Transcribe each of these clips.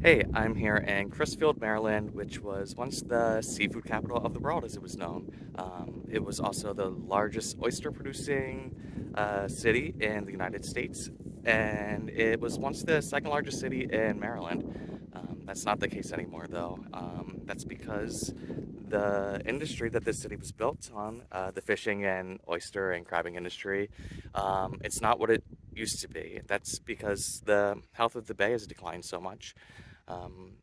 Hey, I'm here in Crisfield, Maryland, which was once the seafood capital of the world, as it was known. It was also the largest oyster producing city in the United States, and it was once the second largest city in Maryland. That's not the case anymore, though. That's because the industry that this city was built on, the fishing and oyster and crabbing industry, it's not what it used to be. That's because the health of the bay has declined so much. Um,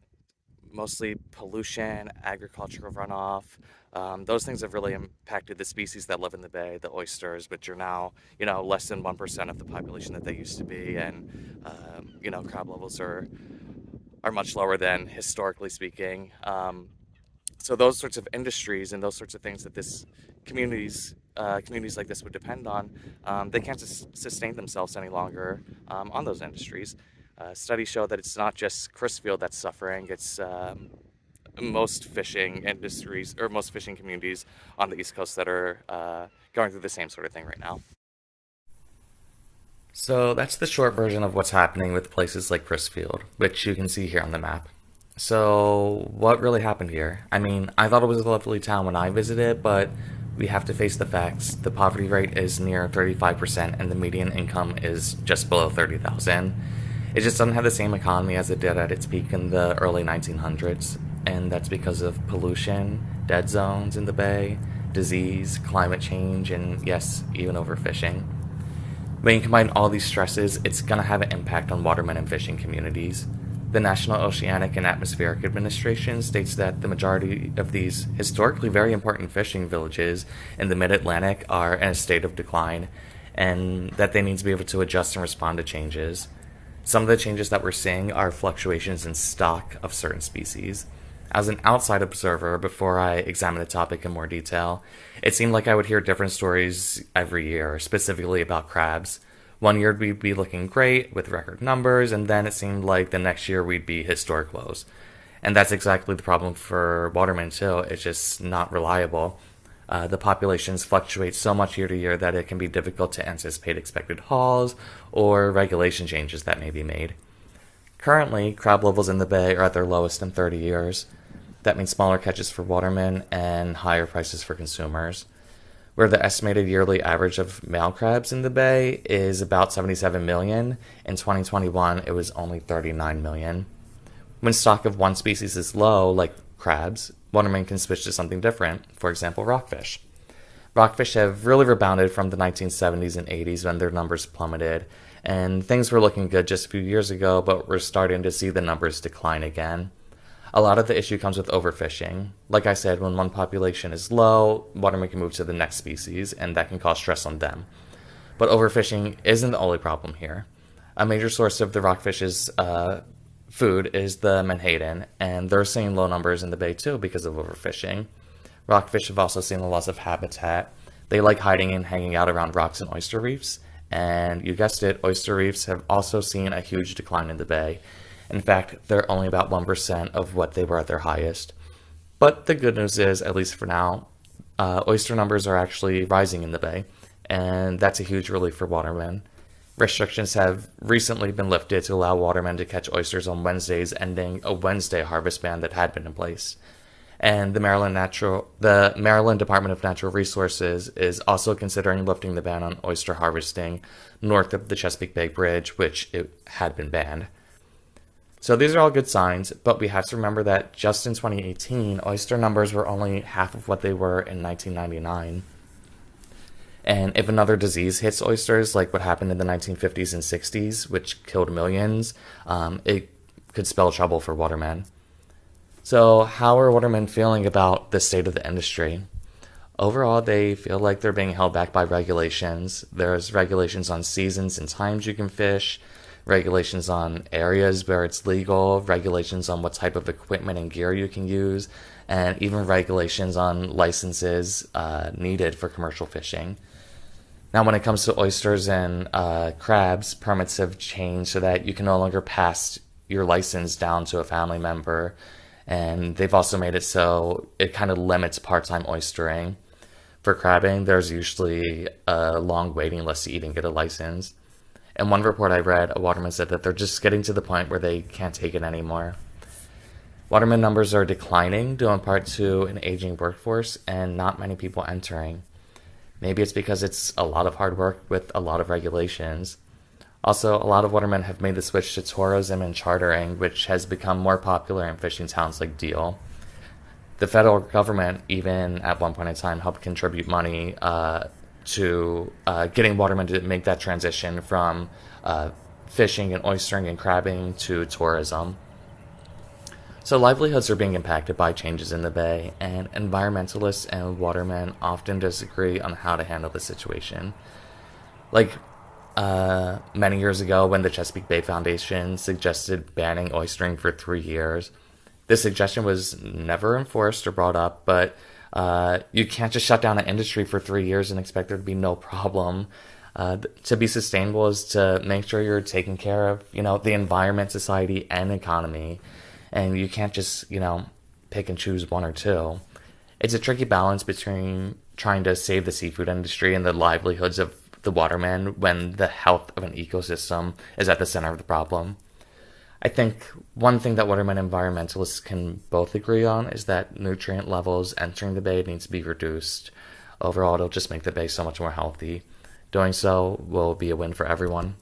Mostly pollution, agricultural runoff. Those things have really impacted the species that live in the bay, the oysters, which are now, less than 1% of the population that they used to be, and crab levels are much lower than historically speaking. So those sorts of industries and those sorts of things that this communities like this would depend on, they can't sustain themselves any longer on those industries. Studies show that it's not just Crisfield that's suffering; it's most fishing industries or most fishing communities on the East Coast that are going through the same sort of thing right now. So that's the short version of what's happening with places like Crisfield, which you can see here on the map. So, what really happened here? I mean, I thought it was a lovely town when I visited, but we have to face the facts. The poverty rate is near 35%, and the median income is just below 30,000. It just doesn't have the same economy as it did at its peak in the early 1900s, and that's because of pollution, dead zones in the bay, disease, climate change, and yes, even overfishing. When you combine all these stresses, it's going to have an impact on watermen and fishing communities. The National Oceanic and Atmospheric Administration states that the majority of these historically very important fishing villages in the mid Atlantic are in a state of decline, and that they need to be able to adjust and respond to changes. Some of the changes that we're seeing are fluctuations in stock of certain species. As an outside observer, before I examine the topic in more detail, it seemed like I would hear different stories every year, specifically about crabs. One year we'd be looking great with record numbers, and then it seemed like the next year we'd be historic lows. And that's exactly the problem for Watermen, too. It's just not reliable. The populations fluctuate so much year to year that it can be difficult to anticipate expected hauls or regulation changes that may be made. Currently, crab levels in the bay are at their lowest in 30 years. That means smaller catches for watermen and higher prices for consumers. Where the estimated yearly average of male crabs in the bay is about 77 million, in 2021 it was only 39 million. When stock of one species is low, like crabs, watermen can switch to something different, for example, rockfish. Rockfish have really rebounded from the 1970s and 80s when their numbers plummeted, and things were looking good just a few years ago, but we're starting to see the numbers decline again. A lot of the issue comes with overfishing. Like I said, when one population is low, watermen can move to the next species, and that can cause stress on them. But overfishing isn't the only problem here. A major source of the rockfish's food is the menhaden, and they're seeing low numbers in the bay too because of overfishing. Rockfish have also seen a loss of habitat. They like hiding and hanging out around rocks and oyster reefs, and you guessed it, oyster reefs have also seen a huge decline in the bay. In fact, they're only about 1% of what they were at their highest. But the good news is, at least for now, oyster numbers are actually rising in the bay, and that's a huge relief for watermen. Restrictions have recently been lifted to allow watermen to catch oysters on Wednesdays, ending a Wednesday harvest ban that had been in place. And the Maryland Department of Natural Resources is also considering lifting the ban on oyster harvesting north of the Chesapeake Bay Bridge, which it had been banned. So these are all good signs, but we have to remember that just in 2018, oyster numbers were only half of what they were in 1999. And if another disease hits oysters, like what happened in the 1950s and 60s, which killed millions, it could spell trouble for watermen. So, how are watermen feeling about the state of the industry? Overall, they feel like they're being held back by regulations. There's regulations on seasons and times you can fish, regulations on areas where it's legal, regulations on what type of equipment and gear you can use, and even regulations on licenses needed for commercial fishing. Now, when it comes to oysters and crabs, permits have changed so that you can no longer pass your license down to a family member. And they've also made it so it kind of limits part time oystering. For crabbing, there's usually a long waiting list to even get a license. In one report I read, a waterman said that they're just getting to the point where they can't take it anymore. Waterman numbers are declining due in part to an aging workforce and not many people entering. Maybe it's because it's a lot of hard work with a lot of regulations. Also, a lot of watermen have made the switch to tourism and chartering, which has become more popular in fishing towns like Deal. The federal government, even at one point in time, helped contribute money to getting watermen to make that transition from fishing and oystering and crabbing to tourism. So livelihoods are being impacted by changes in the bay, and environmentalists and watermen often disagree on how to handle the situation. Like many years ago, when the Chesapeake Bay Foundation suggested banning oystering for 3 years, this suggestion was never enforced or brought up, but you can't just shut down an industry for 3 years and expect there to be no problem. To be sustainable is to make sure you're taking care of, the environment, society, and economy, and you can't just, pick and choose one or two. It's a tricky balance between trying to save the seafood industry and the livelihoods of the watermen when the health of an ecosystem is at the center of the problem. I think one thing that watermen environmentalists can both agree on is that nutrient levels entering the bay need to be reduced. Overall, it'll just make the bay so much more healthy. Doing so will be a win for everyone.